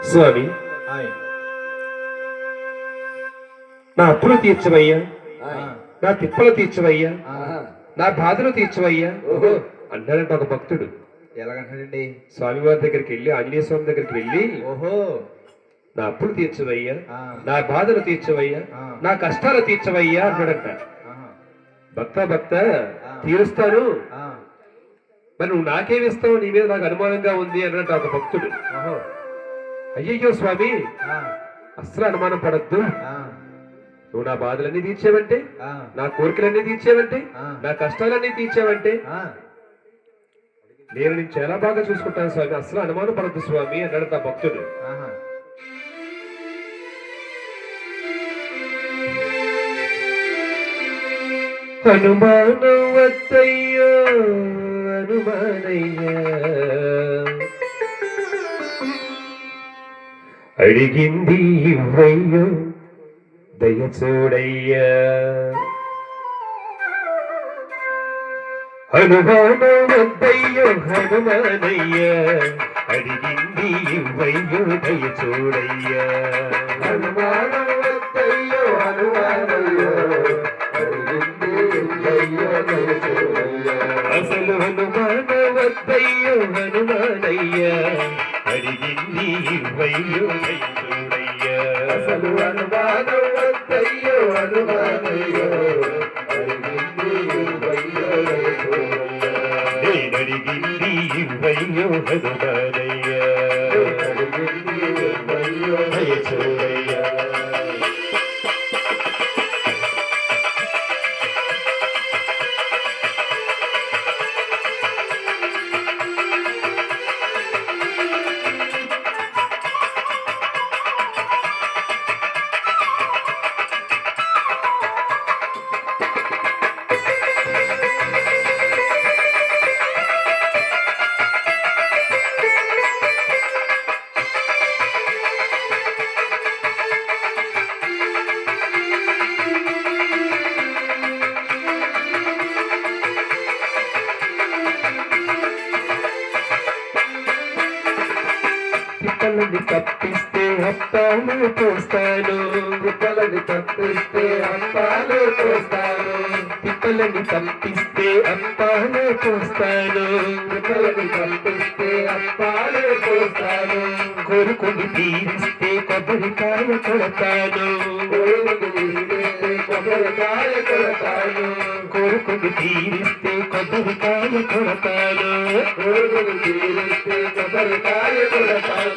స్వామి, నా అప్పులు తీర్చవయ్యా, నా తిప్పలు తీర్చవయ్యా, నా బాధలు తీర్చవయ్యా అన్నాడంట ఒక భక్తుడు. ఎలాగంటాడండి? స్వామివారి దగ్గరికి వెళ్ళి, ఆంజనేయ స్వామి దగ్గరికి వెళ్ళి, ఓహో, నా అప్పులు తీర్చవయ్యా, నా బాధలు తీర్చవయ్యా, నా కష్టాలు తీర్చవయ్యా అన్నాడంట. భక్త భక్త తీరుస్తాను, మరి నువ్వు నాకేమిస్తావు, నీ మీద నాకు అనుమానంగా ఉంది అన్నట్టు ఒక భక్తుడు. అయ్యయ్యో స్వామి, అస్సలు అనుమానం పడద్దు, నువ్వు నా బాధలన్నీ తీర్చేవంటే, నా కోరికలన్నీ తీర్చేవంటే, నా కష్టాలన్నీ తీర్చేవంటే నేను నేను చాలా బాగా చూసుకుంటాను స్వామి, అస్సలు అనుమానం పడద్దు స్వామి అన్నాడు ఆ భక్తుడు. అనుమానం వద్దయ్యో అనుమానయ్యా, అడిగింది ఇవ్వయ్యో దయ చూడయ్యా, అనుమానం వద్దయ్యో హనుమానయ్యా, అడిగింది ఇవ్వయ్యో దయ చూడయ్యా, అనుమానం వద్దయ్యో హనుమానయ్యా, అసలు హనుమాన వద్దయ్యో హనుమానయ్యా, అడిగింది ఇవ్వయ్యో దయ చూడయ్యా, అసలు హనుమాన వద్దయ్యో హనుమానయ్యా, అడిగింది ఇవ్వయ్యో దయ చూడయ్యా, నేను అడిగింది ఇవ్వయ్యో హనుమానయ్యా, అడిగింది ఇవ్వయ్యో దయ చూడయ్యా. తిప్పలని తప్పిస్తే అప్పాలు పోస్తాను, తిప్పలని తప్పిస్తే అప్పాలు పోస్తాను, తిప్పలని తప్పిస్తే అప్పాలు పోస్తాను, తిప్పలని తప్పిస్తే అప్పాలు పోస్తాను, కోరుకుని తీరిస్తే కొబ్బరికాయ కొడతాను, కొబ్బరికాయ కొడతాను, కోరుకుని తీరిస్తే కొబ్బరికాయ